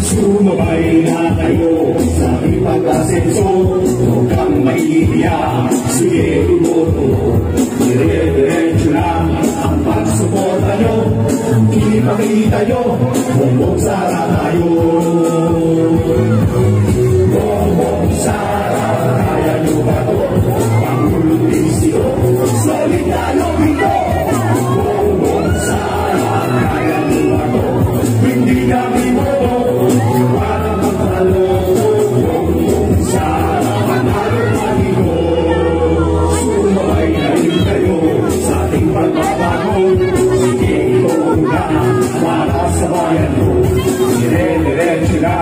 Sumabay na kayo sa aking pag-asenso. Huwag kang mahihiya, sige tumuto. Dire-diretso lang ang pagsuporta nyo. Ipakita nyo, Bongbong Sara tayo. Bongbong Sara, kaya nyo ba to? Pangulong Lisio, solid tayo dito. Bongbong Sara, kaya nyo ba to? Hindi kami moto, para magtalo. Bongbong Sara, panalo matino. Sumabay na rin kayo sa ating pagbabago. Sige, ito na para sa bayan mo. Dire-diretso na